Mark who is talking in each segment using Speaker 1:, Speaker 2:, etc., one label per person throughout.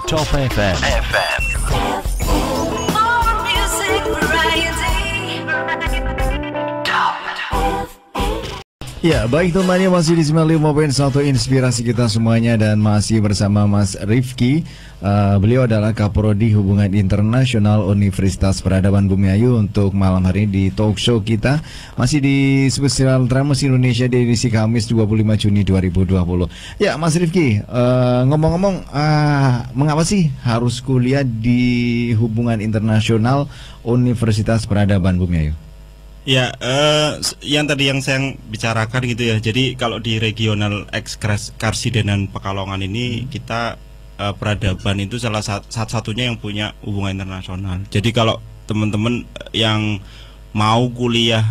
Speaker 1: Top FM.
Speaker 2: More music variety. Top.
Speaker 3: Ya, baik temannya, masih di 95.1 inspirasi kita semuanya dan masih bersama Mas Rifki. Beliau adalah Kaprodi Hubungan Internasional Universitas Peradaban Bumiayu untuk malam hari ini di talk show kita. Masih di spesial Tramos Indonesia di edisi Kamis 25 Juni 2020. Ya, Mas Rifki, ngomong-ngomong, mengapa sih harus kuliah di Hubungan Internasional Universitas Peradaban Bumiayu?
Speaker 4: Ya, yang tadi yang saya bicarakan gitu ya. Jadi kalau di regional Karsidenan Pekalongan ini kita peradaban itu salah satunya yang punya hubungan internasional. Jadi kalau teman-teman yang mau kuliah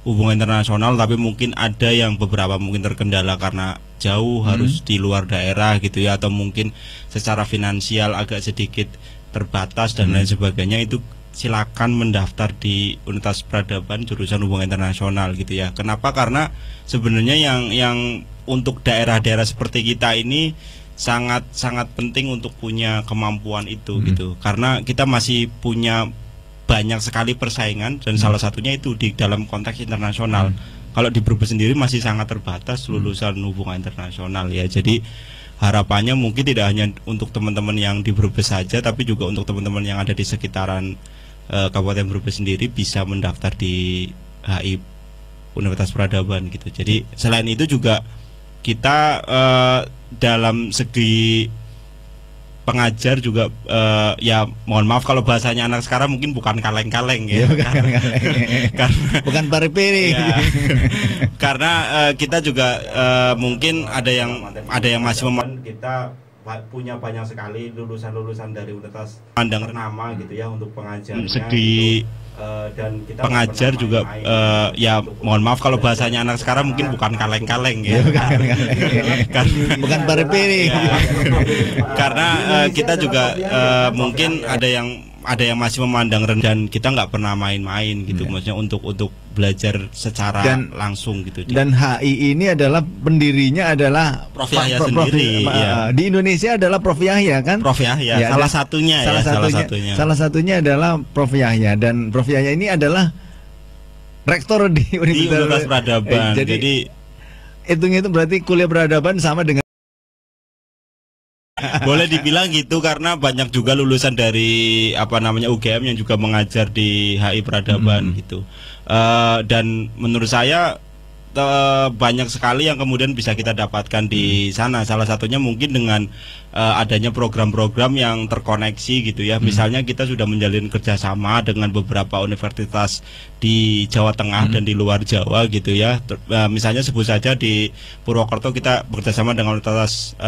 Speaker 4: hubungan internasional tapi mungkin ada yang beberapa mungkin terkendala karena jauh harus di luar daerah gitu ya, atau mungkin secara finansial agak sedikit terbatas dan lain sebagainya, itu silakan mendaftar di Universitas Peradaban jurusan hubungan internasional gitu ya. Kenapa? Karena sebenarnya yang untuk daerah-daerah seperti kita ini sangat penting untuk punya kemampuan itu gitu. Karena kita masih punya banyak sekali persaingan dan salah satunya itu di dalam konteks internasional. Kalau di Brebes sendiri masih sangat terbatas lulusan hubungan internasional ya. Jadi harapannya mungkin tidak hanya untuk teman-teman yang di Brebes saja, tapi juga untuk teman-teman yang ada di sekitaran Kabupaten Brebes sendiri bisa mendaftar di HI Universitas Peradaban gitu. Jadi selain itu juga kita dalam segi pengajar juga ya mohon maaf kalau bahasanya anak sekarang mungkin bukan kaleng-kaleng ya,
Speaker 3: Bukan pari-piri.
Speaker 4: Ya, karena kita juga mungkin ada yang masih kita punya banyak sekali lulusan dari universitas pandang ternama gitu ya untuk pengajarnya. Segi dan kita pengajar juga ya mohon maaf kalau bahasanya anak sekarang mungkin bukan kaleng-kaleng ya,
Speaker 3: bukan pari-piri.
Speaker 4: Karena kita juga mungkin ada yang masih memandang rendah dan kita nggak pernah main-main gitu, maksudnya untuk belajar secara langsung gitu.
Speaker 3: Dan HI ini adalah pendirinya adalah
Speaker 4: Prof Yahya sendiri.
Speaker 3: Di Indonesia adalah Prof Yahya kan?
Speaker 4: Prof Yahya salah satunya.
Speaker 3: Salah satunya adalah Prof Yahya, dan Prof Yahya ini adalah rektor di Universitas
Speaker 4: Peradaban. Jadi
Speaker 3: hitungnya itu berarti kuliah peradaban sama dengan
Speaker 4: boleh dibilang gitu, karena banyak juga lulusan dari UGM yang juga mengajar di HI Peradaban gitu. Dan menurut saya banyak sekali yang kemudian bisa kita dapatkan di sana. Salah satunya mungkin dengan adanya program-program yang terkoneksi gitu ya. Misalnya kita sudah menjalin kerjasama dengan beberapa universitas di Jawa Tengah dan di luar Jawa gitu ya. Misalnya sebut saja di Purwokerto kita bekerjasama dengan Universitas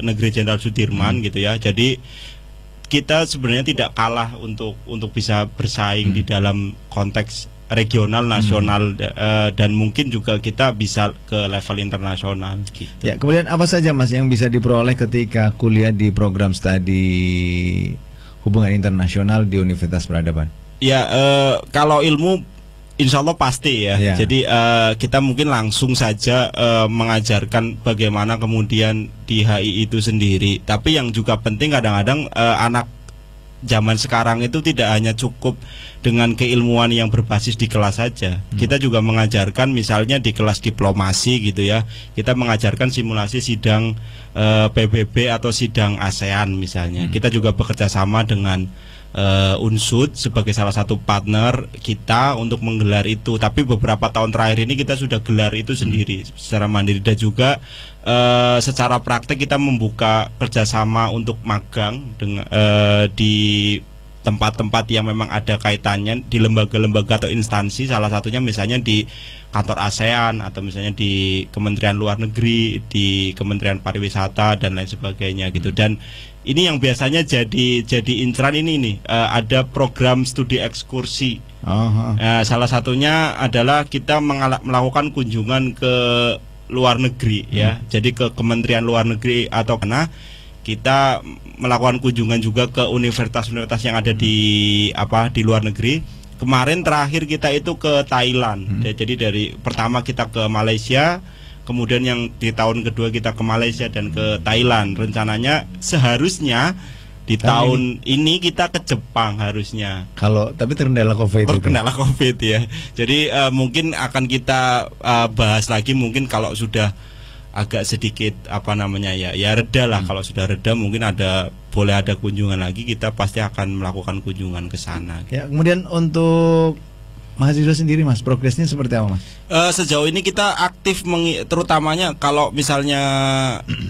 Speaker 4: Negeri Jenderal Sudirman gitu ya. Jadi kita sebenarnya tidak kalah untuk bisa bersaing di dalam konteks regional, nasional, dan mungkin juga kita bisa ke level internasional gitu.
Speaker 3: Ya, kemudian apa saja Mas yang bisa diperoleh ketika kuliah di program studi hubungan internasional di Universitas Peradaban?
Speaker 4: Ya, kalau ilmu insya Allah pasti ya. Jadi kita mungkin langsung saja mengajarkan bagaimana kemudian di HI itu sendiri. Tapi yang juga penting kadang-kadang anak zaman sekarang itu tidak hanya cukup dengan keilmuan yang berbasis di kelas saja. Kita juga mengajarkan misalnya di kelas diplomasi gitu ya. Kita mengajarkan simulasi sidang PBB atau sidang ASEAN misalnya. Kita juga bekerja sama dengan Unsud sebagai salah satu partner kita untuk menggelar itu. Tapi beberapa tahun terakhir ini kita sudah gelar itu sendiri secara mandiri, dan juga secara praktek kita membuka kerjasama untuk magang dengan di tempat-tempat yang memang ada kaitannya di lembaga-lembaga atau instansi, salah satunya misalnya di kantor ASEAN atau misalnya di Kementerian Luar Negeri, di Kementerian Pariwisata dan lain sebagainya gitu. Dan ini yang biasanya jadi inceran ini nih, ada program studi ekskursi. Salah satunya adalah kita melakukan kunjungan ke luar negeri ya. Jadi ke Kementerian Luar Negeri atau karena kita melakukan kunjungan juga ke universitas-universitas yang ada di luar negeri. Kemarin terakhir kita itu ke Thailand. Jadi dari pertama kita ke Malaysia, kemudian yang di tahun kedua kita ke Malaysia dan ke Thailand. Rencananya seharusnya di tahun ini kita ke Jepang harusnya.
Speaker 3: Kalau tapi terkendala COVID itu.
Speaker 4: Terkendala COVID ya. Jadi mungkin akan kita bahas lagi mungkin kalau sudah agak sedikit apa namanya ya reda lah. Kalau sudah reda mungkin boleh ada kunjungan lagi, kita pasti akan melakukan kunjungan ke sana.
Speaker 3: Ya, kemudian untuk mahasiswa sendiri Mas, progresnya seperti apa Mas?
Speaker 4: Sejauh ini kita aktif terutamanya kalau misalnya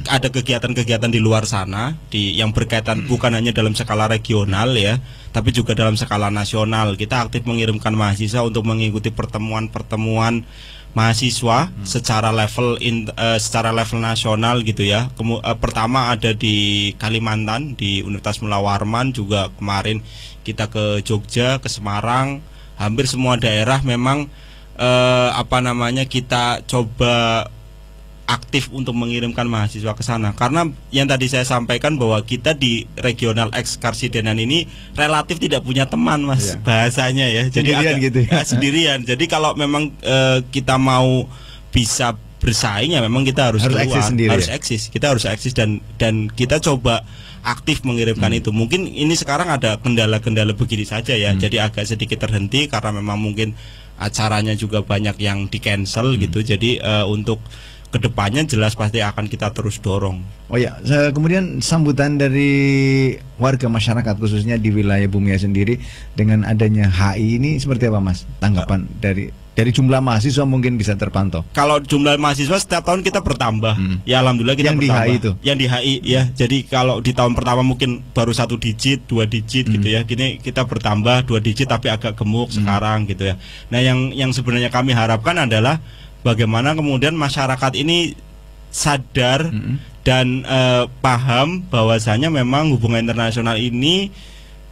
Speaker 4: ada kegiatan-kegiatan di luar sana yang berkaitan bukan hanya dalam skala regional ya, tapi juga dalam skala nasional. Kita aktif mengirimkan mahasiswa untuk mengikuti pertemuan-pertemuan mahasiswa secara level nasional gitu ya. Pertama ada di Kalimantan di Universitas Mula Warman, juga kemarin kita ke Jogja, ke Semarang. Hampir semua daerah memang kita coba aktif untuk mengirimkan mahasiswa ke sana, karena yang tadi saya sampaikan bahwa kita di regional Karsidenan ini relatif tidak punya teman Mas, bahasanya ya. Jadi
Speaker 3: sendirian gitu ya.
Speaker 4: Sendirian. Jadi kalau memang kita mau bisa bersaing ya memang kita harus keluar,
Speaker 3: eksis sendiri,
Speaker 4: eksis. Kita harus eksis dan kita coba aktif mengirimkan itu. Mungkin ini sekarang ada kendala-kendala begini saja ya. Jadi agak sedikit terhenti karena memang mungkin acaranya juga banyak yang di cancel gitu. Jadi untuk kedepannya jelas pasti akan kita terus dorong.
Speaker 3: Oh ya, kemudian sambutan dari warga masyarakat khususnya di wilayah Bumia sendiri dengan adanya HI ini seperti apa Mas? Tanggapan dari jumlah mahasiswa mungkin bisa terpantau.
Speaker 4: Kalau jumlah mahasiswa setiap tahun kita bertambah. Ya alhamdulillah kita
Speaker 3: yang
Speaker 4: bertambah.
Speaker 3: Di HI itu.
Speaker 4: Yang di HI ya. Jadi kalau di tahun pertama mungkin baru 1 digit, 2 digit gitu ya. Kini kita bertambah 2 digit tapi agak gemuk sekarang gitu ya. Nah, yang sebenarnya kami harapkan adalah bagaimana kemudian masyarakat ini sadar dan paham bahwasanya memang hubungan internasional ini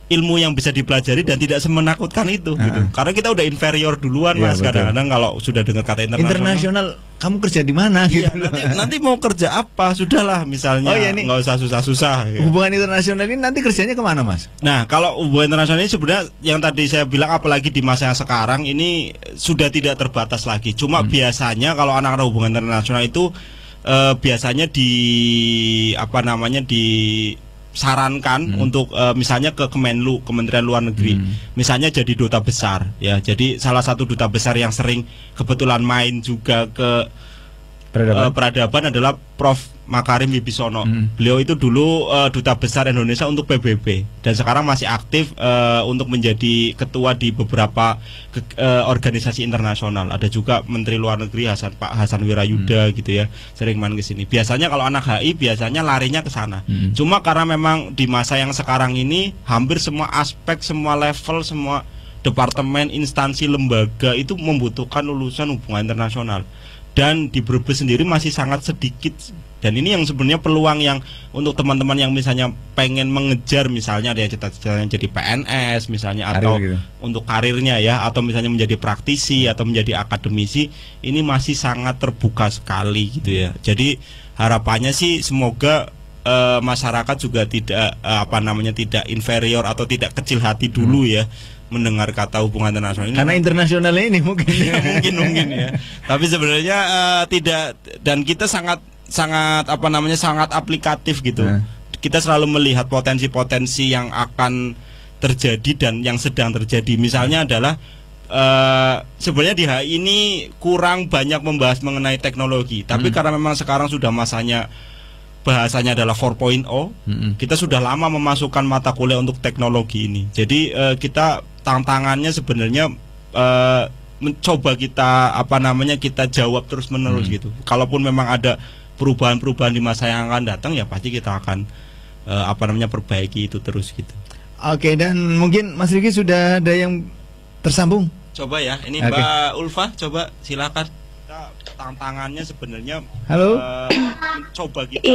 Speaker 4: ilmu yang bisa dipelajari dan tidak semenakutkan itu gitu. Karena kita udah inferior duluan Mas, kadang-kadang kalau sudah dengar kata internasional
Speaker 3: kamu kerja di mana
Speaker 4: iya,
Speaker 3: gitu.
Speaker 4: Nanti mau kerja apa? Sudahlah misalnya nggak usah susah-susah gitu.
Speaker 3: Hubungan internasional ini nanti kerjanya kemana Mas?
Speaker 4: Nah, kalau hubungan internasional ini sebenarnya yang tadi saya bilang, apalagi di masa yang sekarang ini sudah tidak terbatas lagi. Cuma biasanya kalau anak-anak hubungan internasional itu biasanya disarankan untuk misalnya ke Kemenlu, Kementerian Luar Negeri, misalnya jadi duta besar ya. Jadi salah satu duta besar yang sering kebetulan main juga ke peradaban adalah Prof. Makarim Wibisono. Beliau itu dulu duta besar Indonesia untuk PBB dan sekarang masih aktif untuk menjadi ketua di beberapa organisasi internasional. Ada juga Menteri Luar Negeri Pak Hasan Wirayuda gitu ya, sering main ke sini. Biasanya kalau anak HI biasanya larinya ke sana. Cuma karena memang di masa yang sekarang ini hampir semua aspek, semua level, semua departemen, instansi, lembaga itu membutuhkan lulusan hubungan internasional. Dan di Brebes sendiri masih sangat sedikit. Dan ini yang sebenarnya peluang yang untuk teman-teman yang misalnya pengen mengejar, misalnya ada yang cita-citanya jadi PNS misalnya, atau gitu, untuk karirnya ya, atau misalnya menjadi praktisi atau menjadi akademisi, ini masih sangat terbuka sekali gitu ya. Jadi harapannya sih semoga masyarakat juga tidak tidak inferior atau tidak kecil hati dulu ya mendengar kata hubungan internasional ini.
Speaker 3: Karena internasionalnya ini mungkin
Speaker 4: mungkin ya. Tapi sebenarnya tidak, dan kita sangat aplikatif gitu. Kita selalu melihat potensi-potensi yang akan terjadi dan yang sedang terjadi. Misalnya adalah sebenarnya di HI ini kurang banyak membahas mengenai teknologi, tapi karena memang sekarang sudah masanya bahasanya adalah 4.0, kita sudah lama memasukkan mata kuliah untuk teknologi ini. Jadi kita tantangannya sebenarnya mencoba kita kita jawab terus menerus gitu. Kalaupun memang ada perubahan-perubahan di masa yang akan datang, ya pasti kita akan perbaiki itu terus gitu.
Speaker 3: Oke, dan mungkin Mas Riki sudah ada yang tersambung.
Speaker 4: Coba ya, ini Mbak Ulfa, coba silakan. Tantangannya sebenarnya coba kita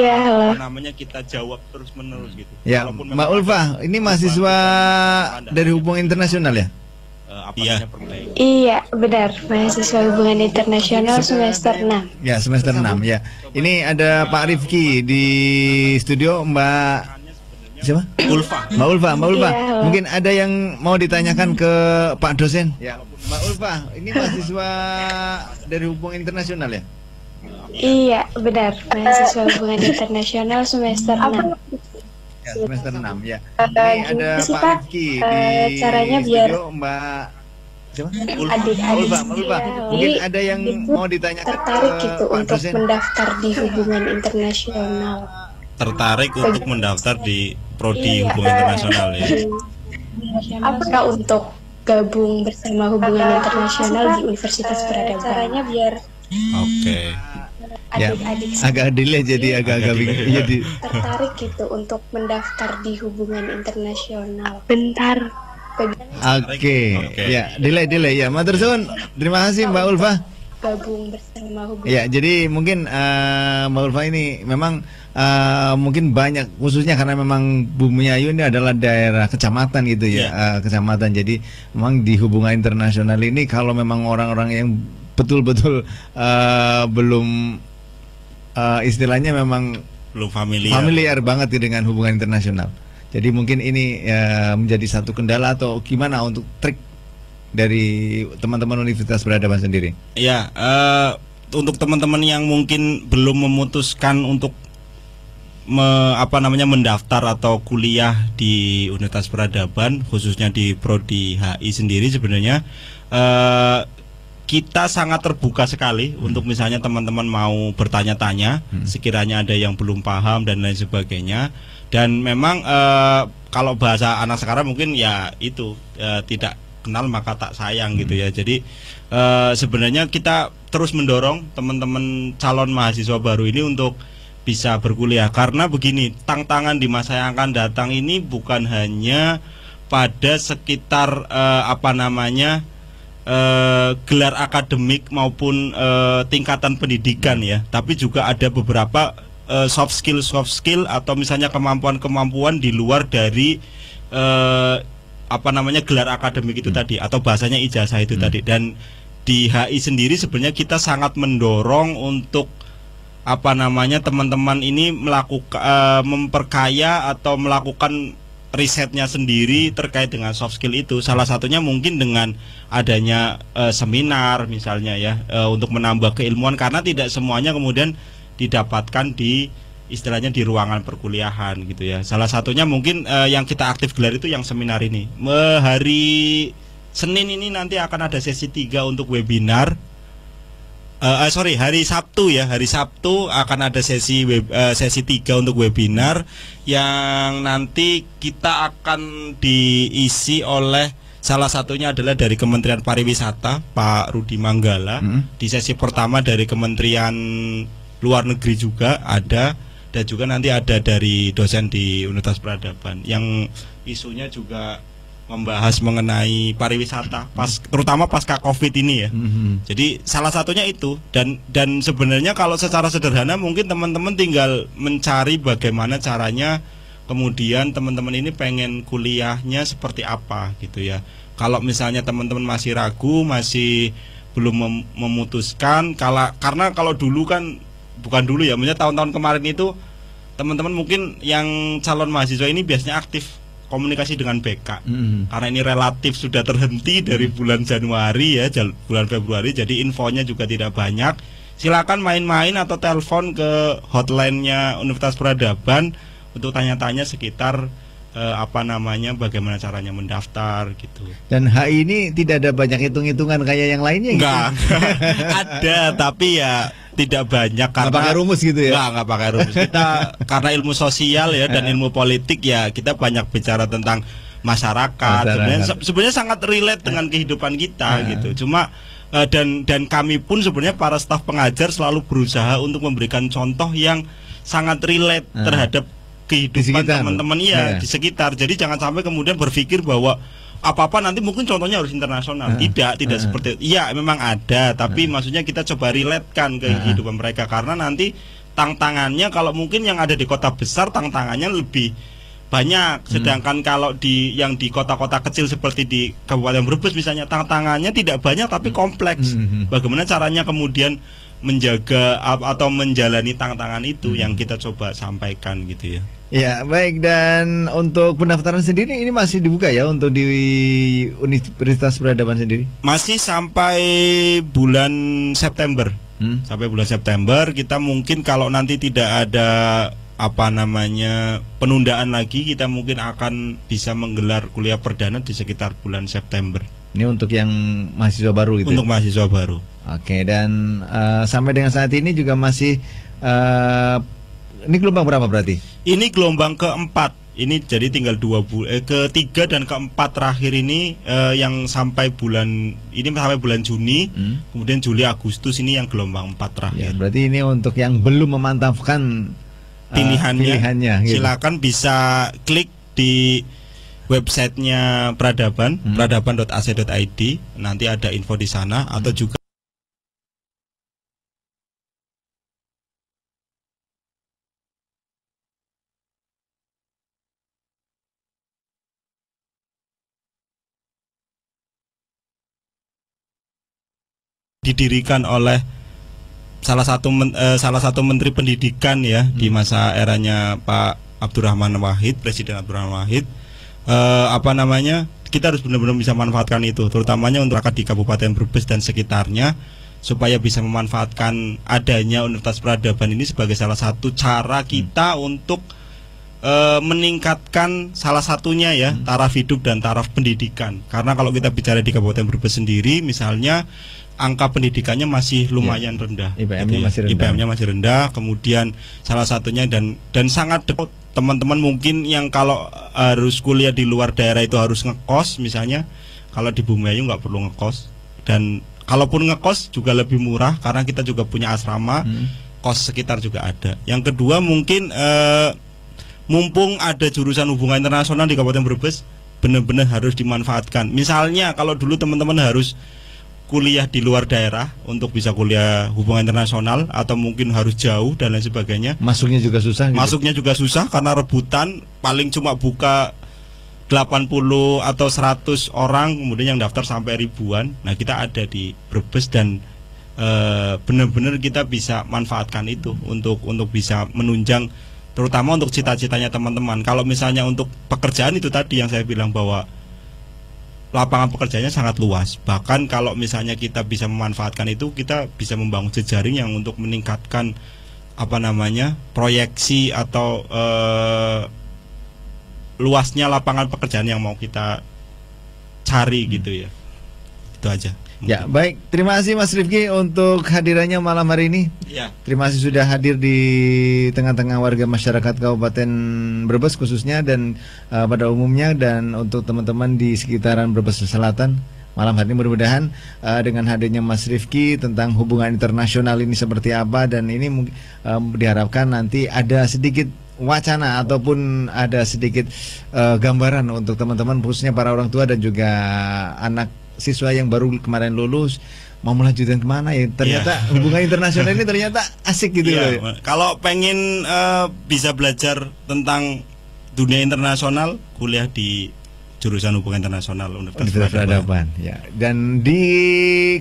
Speaker 4: kita jawab terus menerus gitu.
Speaker 3: Ya, Mbak Ulfa, ini mahasiswa dari hubungan internasional ya?
Speaker 1: Iya, benar, mahasiswa hubungan internasional semester 6.
Speaker 3: Ya, semester 6 ya. Ini ada Pak Rifki di studio, Mbak siapa? Mbak Ulfa. Iya, mungkin ada yang mau ditanyakan ke Pak dosen. Ya, Mbak Ulfa, ini mahasiswa dari hubungan internasional ya?
Speaker 1: Iya, benar. Mahasiswa hubungan internasional semester 6.
Speaker 3: Ya, semester 6 ya.
Speaker 1: Gimana
Speaker 3: Ini ada
Speaker 1: sih,
Speaker 3: Pak
Speaker 1: Pak?
Speaker 3: Rifki di
Speaker 1: Caranya biar
Speaker 3: studio, Mbak siapa?
Speaker 1: adik-adik
Speaker 3: Ulfa. Mungkin
Speaker 1: Jadi,
Speaker 3: ada yang mau ditanyakan
Speaker 1: tertarik
Speaker 3: ke
Speaker 1: gitu
Speaker 3: Pak
Speaker 1: untuk
Speaker 3: dosen.
Speaker 1: mendaftar di hubungan internasional.
Speaker 4: Tertarik untuk mendaftar di prodi
Speaker 1: Iya,
Speaker 4: hubungan internasional ya.
Speaker 1: Apakah untuk gabung bersama hubungan internasional di Universitas Peradaban? Caranya biar
Speaker 4: Oke.
Speaker 3: Ya,
Speaker 1: adik-adik
Speaker 3: agak delay jadi agak-agak
Speaker 4: delay.
Speaker 3: bingung. Jadi
Speaker 1: tertarik gitu untuk mendaftar di hubungan internasional. Bentar.
Speaker 3: oke.
Speaker 4: Oke.
Speaker 3: Ya, delay ya. Matur suwun. Terima kasih Mbak Ulfa.
Speaker 1: Gabung bersama hubungan.
Speaker 3: Ya, jadi mungkin Mbak Ulfa ini memang mungkin banyak, khususnya karena memang Bumiayu ini adalah daerah kecamatan gitu ya, kecamatan. Jadi memang di hubungan internasional ini kalau memang orang-orang yang betul-betul belum istilahnya memang
Speaker 4: Belum familiar.
Speaker 3: familiar banget ya dengan hubungan internasional. Jadi mungkin ini menjadi satu kendala atau gimana untuk trik dari teman-teman Universitas Peradaban sendiri.
Speaker 4: Ya, untuk teman-teman yang mungkin belum memutuskan untuk mendaftar atau kuliah di Universitas Peradaban, khususnya di prodi HI sendiri, sebenarnya kita sangat terbuka sekali untuk misalnya teman-teman mau bertanya-tanya, sekiranya ada yang belum paham dan lain sebagainya. Dan memang kalau bahasa anak sekarang mungkin ya itu tidak kenal maka tak sayang gitu ya. Jadi sebenarnya kita terus mendorong teman-teman calon mahasiswa baru ini untuk bisa berkuliah, karena begini, tantangan di masa yang akan datang ini bukan hanya pada sekitar gelar akademik maupun tingkatan pendidikan ya, tapi juga ada beberapa soft skill atau misalnya kemampuan di luar dari gelar akademik itu tadi, atau bahasanya ijazah itu tadi. Dan di HI sendiri sebenarnya kita sangat mendorong untuk teman-teman ini melakukan memperkaya atau melakukan risetnya sendiri terkait dengan soft skill itu. Salah satunya mungkin dengan adanya seminar misalnya ya, untuk menambah keilmuan, karena tidak semuanya kemudian didapatkan di istilahnya di ruangan perkuliahan gitu ya. Salah satunya mungkin yang kita aktif gelar itu yang seminar ini. Hari Senin ini nanti akan ada sesi 3 untuk webinar. Hari Sabtu ya. Hari Sabtu akan ada sesi 3 untuk webinar yang nanti kita akan diisi oleh salah satunya adalah dari Kementerian Pariwisata, Pak Rudi Manggala. Di sesi pertama dari Kementerian Luar Negeri juga ada, dan juga nanti ada dari dosen di Universitas Peradaban yang isunya juga membahas mengenai pariwisata terutama pasca Covid ini ya. Jadi salah satunya itu, dan sebenarnya kalau secara sederhana mungkin teman-teman tinggal mencari bagaimana caranya kemudian teman-teman ini pengen kuliahnya seperti apa gitu ya. Kalau misalnya teman-teman masih ragu, masih belum memutuskan, karena kalau dulu kan, bukan dulu ya, maksudnya tahun-tahun kemarin itu teman-teman mungkin yang calon mahasiswa ini biasanya aktif komunikasi dengan BK, karena ini relatif sudah terhenti dari bulan Januari ya, bulan Februari, jadi infonya juga tidak banyak. Silakan main-main atau telepon ke hotline-nya Universitas Peradaban untuk tanya-tanya sekitar bagaimana caranya mendaftar gitu. Dan
Speaker 3: HI ini tidak ada banyak hitung-hitungan kayak yang lainnya gitu?
Speaker 4: Enggak. Ada, tapi ya tidak banyak, karena
Speaker 3: nggak pakai rumus gitu ya?
Speaker 4: Nggak pakai rumus. Kita karena ilmu sosial ya dan ilmu politik ya, kita banyak bicara tentang masyarakat. Sebenarnya sangat relate dengan kehidupan kita gitu. Cuma dan kami pun sebenarnya para staf pengajar selalu berusaha untuk memberikan contoh yang sangat relate terhadap kehidupan teman-teman di sekitar. Jadi jangan sampai kemudian berpikir bahwa apa-apa nanti mungkin contohnya harus internasional. Tidak seperti itu. Iya, memang ada, tapi maksudnya kita coba relate-kan ke kehidupan mereka, karena nanti tantangannya kalau mungkin yang ada di kota besar tantangannya lebih banyak, sedangkan kalau yang di kota-kota kecil seperti di Kabupaten Brebes misalnya tantangannya tidak banyak tapi kompleks. Bagaimana caranya kemudian menjaga atau menjalani tantangan itu yang kita coba sampaikan gitu ya.
Speaker 3: Ya, baik, dan untuk pendaftaran sendiri ini masih dibuka ya untuk di Universitas Peradaban sendiri?
Speaker 4: Masih sampai bulan September. Sampai bulan September kita mungkin kalau nanti tidak ada penundaan lagi, kita mungkin akan bisa menggelar kuliah perdana di sekitar bulan September.
Speaker 3: Ini untuk yang mahasiswa baru gitu.
Speaker 4: Untuk mahasiswa baru.
Speaker 3: Oke, dan sampai dengan saat ini juga masih ini gelombang berapa berarti? Ini
Speaker 4: gelombang keempat. Ini jadi tinggal ketiga dan keempat terakhir ini yang sampai bulan Juni, kemudian Juli Agustus ini yang gelombang 4 terakhir.
Speaker 3: Ya, berarti ini untuk yang belum memantapkan pilihannya gitu.
Speaker 4: Silakan bisa klik di websitenya Peradaban, peradaban.ac.id, nanti ada info di sana, atau juga didirikan oleh salah satu menteri pendidikan ya di masa eranya Pak Abdurrahman Wahid, Presiden Abdurrahman Wahid. Kita harus benar-benar bisa manfaatkan itu, terutamanya untuk rakyat di Kabupaten Brebes dan sekitarnya, supaya bisa memanfaatkan adanya Universitas Peradaban ini sebagai salah satu cara kita untuk meningkatkan salah satunya ya taraf hidup dan taraf pendidikan. Karena kalau kita bicara di Kabupaten Brebes sendiri, misalnya angka pendidikannya masih lumayan rendah. IPM-nya masih rendah. Kemudian salah satunya dan sangat dekat. Teman-teman mungkin yang kalau harus kuliah di luar daerah itu harus ngekos misalnya. Kalau di Bumiayu nggak perlu ngekos. Dan kalaupun ngekos juga lebih murah karena kita juga punya asrama. Kos sekitar juga ada. Yang kedua mungkin mumpung ada jurusan hubungan internasional di Kabupaten Brebes, benar-benar harus dimanfaatkan. Misalnya kalau dulu teman-teman harus kuliah di luar daerah untuk bisa kuliah hubungan internasional, atau mungkin harus jauh dan lain sebagainya.
Speaker 3: Masuknya juga susah gitu?
Speaker 4: Masuknya juga susah karena rebutan, paling cuma buka 80 atau 100 orang, kemudian yang daftar sampai ribuan. Nah, kita ada di Brebes dan benar-benar kita bisa manfaatkan itu untuk bisa menunjang, terutama untuk cita-citanya teman-teman. Kalau misalnya untuk pekerjaan itu tadi yang saya bilang bahwa lapangan pekerjaannya sangat luas. Bahkan kalau misalnya kita bisa memanfaatkan itu, kita bisa membangun jejaring yang untuk meningkatkan proyeksi atau luasnya lapangan pekerjaan yang mau kita cari gitu ya. Itu aja.
Speaker 3: Ya, baik. Terima kasih Mas Rifki untuk hadirannya malam hari ini.
Speaker 4: Ya.
Speaker 3: Terima kasih sudah hadir di tengah-tengah warga masyarakat Kabupaten Brebes khususnya dan pada umumnya, dan untuk teman-teman di sekitaran Brebes Selatan. Malam hari ini mudah-mudahan dengan hadirnya Mas Rifki tentang hubungan internasional ini seperti apa, dan ini diharapkan nanti ada sedikit wacana ataupun ada sedikit gambaran untuk teman-teman, khususnya para orang tua dan juga anak siswa yang baru kemarin lulus mau melanjutkan kemana ya. Ternyata hubungan internasional ini ternyata asik gitu ya.
Speaker 4: Kalau pengen bisa belajar tentang dunia internasional, kuliah di jurusan hubungan internasional Universitas
Speaker 3: Peradaban. Ya. Dan di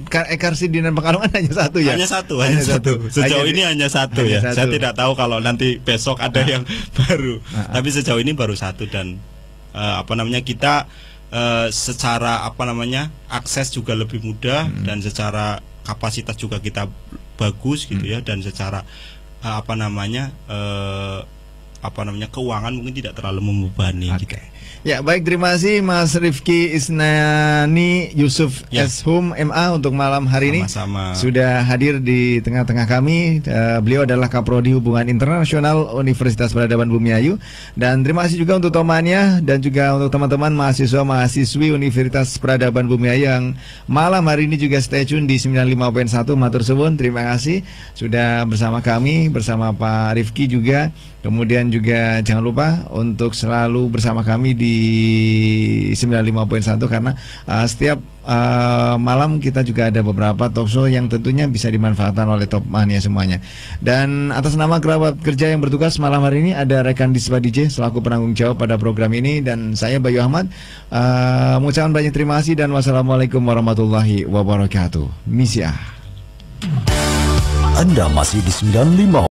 Speaker 3: Ekarsi Dinan Pekalongan hanya satu ya.
Speaker 4: Hanya satu. Sejauh ini hanya satu ya. Saya tidak tahu kalau nanti besok ada yang baru. Tapi sejauh ini baru satu, dan kita secara akses juga lebih mudah, dan secara kapasitas juga kita bagus gitu ya, dan secara keuangan mungkin tidak terlalu membebani. Gitu.
Speaker 3: Ya, baik, terima kasih Mas Rifki Isnani Yusuf Eshum MA untuk malam hari ini.
Speaker 4: Sama-sama.
Speaker 3: Sudah hadir di tengah-tengah kami. Beliau adalah Kaprodi Hubungan Internasional Universitas Peradaban Bumiayu. Dan terima kasih juga untuk temannya dan juga untuk teman-teman mahasiswa-mahasiswi Universitas Peradaban Bumiayu yang malam hari ini juga stay tune di 95.1. Matur suwun, terima kasih sudah bersama kami, bersama Pak Rifki juga. Kemudian juga jangan lupa untuk selalu bersama kami di 95.1 karena setiap malam kita juga ada beberapa talkshow yang tentunya bisa dimanfaatkan oleh top mania semuanya. Dan atas nama kerabat kerja yang bertugas malam hari ini ada rekan Dispa DJ selaku penanggung jawab pada program ini, dan saya Bayu Ahmad mengucapkan banyak terima kasih dan wassalamualaikum warahmatullahi wabarakatuh. Misiah.
Speaker 5: Anda masih di 95